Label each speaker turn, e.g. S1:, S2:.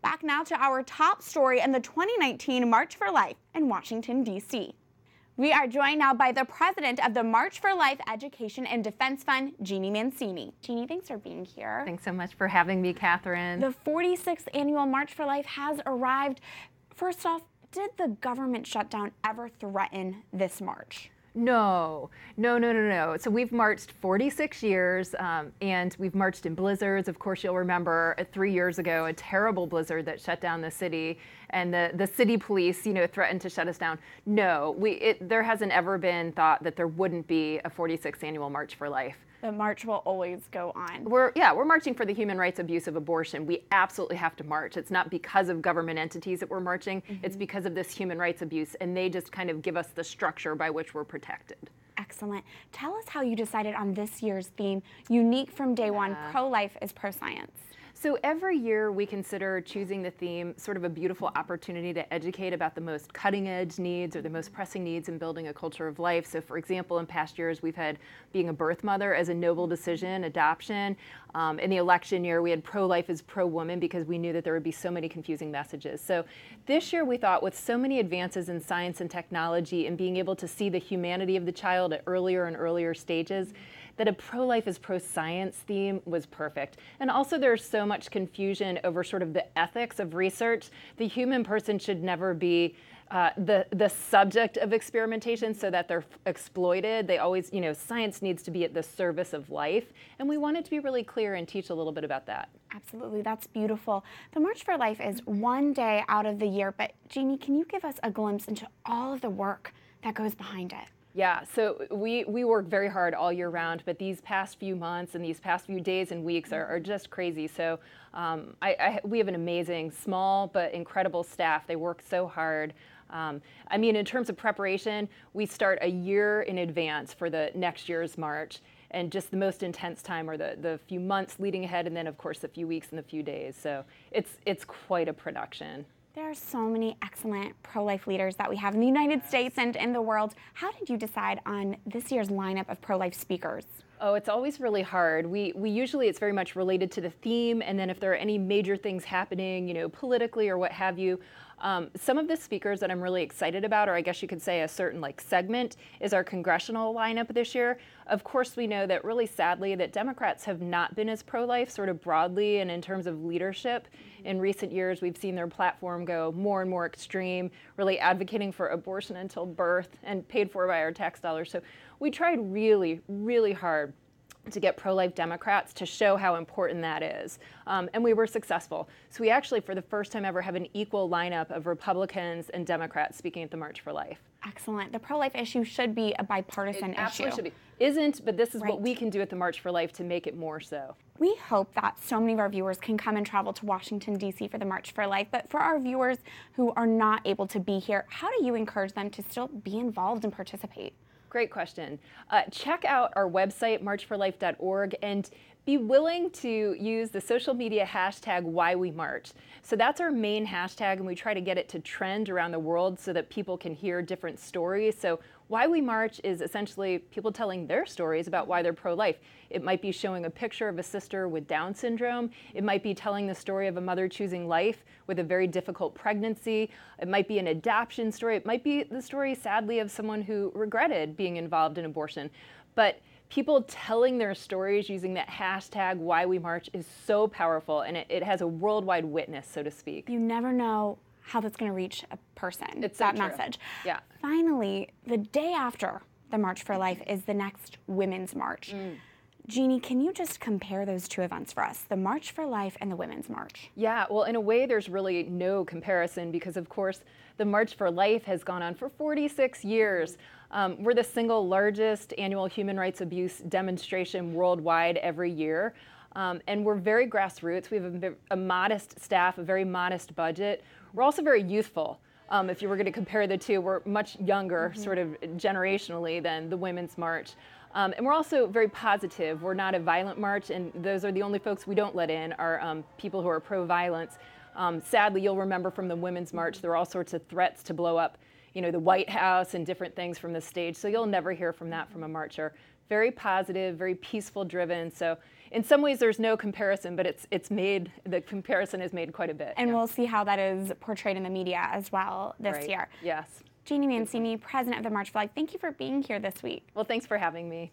S1: Back now to our top story in the 2019 March for Life in Washington, D.C. We are joined now by the president of the March for Life Education and Defense Fund, Jeanne Mancini. Jeanne, thanks for being here.
S2: Thanks so much for having me, Catherine.
S1: The 46th annual March for Life has arrived. First off, did the government shutdown ever threaten this march?
S2: No. So we've marched 46 years, and we've marched in blizzards. Of course, you'll remember 3 years ago, a terrible blizzard that shut down the city, and the city police, threatened to shut us down. No, there hasn't ever been thought that there wouldn't be a 46th annual March for Life.
S1: The march will always go on.
S2: We're marching for the human rights abuse of abortion. We absolutely have to march. It's not because of government entities that we're marching. It's because of this human rights abuse, and they just kind of give us the structure by which we're protected.
S1: Excellent. Tell us how you decided on this year's theme, unique from day one, pro-life is pro-science.
S2: So every year we consider choosing the theme sort of a beautiful opportunity to educate about the most cutting edge needs or the most pressing needs in building a culture of life. So for example, in past years we've had being a birth mother as a noble decision, adoption. In the election year we had pro-life as pro-woman because we knew that there would be so many confusing messages. So this year we thought with so many advances in science and technology and being able to see the humanity of the child at earlier and earlier stages, that a pro-life is pro-science theme was perfect. And also there's so much confusion over sort of the ethics of research. The human person should never be the subject of experimentation so that they're exploited. They always, science needs to be at the service of life. And we wanted to be really clear and teach a little bit about that.
S1: Absolutely, that's beautiful. The March for Life is one day out of the year, but Jeanne, can you give us a glimpse into all of the work that goes behind it?
S2: Yeah, so we work very hard all year round, but these past few months and these past few days and weeks are just crazy. So we have an amazing, small but incredible staff. They work so hard. In terms of preparation, we start a year in advance for the next year's march. And just the most intense time are the few months leading ahead, and then of course the few weeks and the few days. So it's quite a production.
S1: There are so many excellent pro-life leaders that we have in the United States and in the world. How did you decide on this year's lineup of pro-life speakers?
S2: Oh, it's always really hard. We usually, it's very much related to the theme, and then if there are any major things happening, politically or what have you. Some of the speakers that I'm really excited about, or I guess you could say a certain segment, is our congressional lineup this year. Of course, we know that really sadly that Democrats have not been as pro-life sort of broadly and in terms of leadership. In recent years, we've seen their platform go more and more extreme, really advocating for abortion until birth and paid for by our tax dollars. So we tried really, really hard to get pro-life Democrats to show how important that is. And we were successful. So we actually, for the first time ever, have an equal lineup of Republicans and Democrats speaking at the March for Life.
S1: Excellent. The pro-life issue should be a bipartisan issue.
S2: Absolutely should be. Isn't, but this is what we can do at the March for Life to make it more so.
S1: We hope that so many of our viewers can come and travel to Washington, D.C. for the March for Life. But for our viewers who are not able to be here, how do you encourage them to still be involved and participate?
S2: Great question. Check out our website, marchforlife.org, and be willing to use the social media hashtag #WhyWeMarch. So that's our main hashtag, and we try to get it to trend around the world so that people can hear different stories. So Why We March is essentially people telling their stories about why they're pro-life. It might be showing a picture of a sister with Down syndrome. It might be telling the story of a mother choosing life with a very difficult pregnancy. It might be an adoption story. It might be the story, sadly, of someone who regretted being involved in abortion. But people telling their stories using that hashtag #WhyWeMarch is so powerful, and it has a worldwide witness, so to speak.
S1: You never know how that's going to reach a person,
S2: it's
S1: that
S2: so true.
S1: message.
S2: Yeah.
S1: Finally, the day after the March for Life is the next Women's March. Jeanne, can you just compare those two events for us, the March for Life and the Women's March?
S2: Yeah, well, in a way, there's really no comparison because, of course, the March for Life has gone on for 46 years. We're the single largest annual human rights abuse demonstration worldwide every year. And we're very grassroots. We have a modest staff, a very modest budget. We're also very youthful. If you were going to compare the two, we're much younger, sort of generationally, than the Women's March. And we're also very positive. We're not a violent march, and those are the only folks we don't let in are people who are pro-violence. Sadly, you'll remember from the Women's March, there were all sorts of threats to blow up, the White House and different things from the stage. So you'll never hear from that from a marcher. Very positive, very peaceful driven. So in some ways there's no comparison, but the comparison is made quite a bit.
S1: And we'll see how that is portrayed in the media as well this year.
S2: Yes.
S1: Jeanne Mancini, president of the March for Life, thank you for being here this week.
S2: Well, thanks for having me.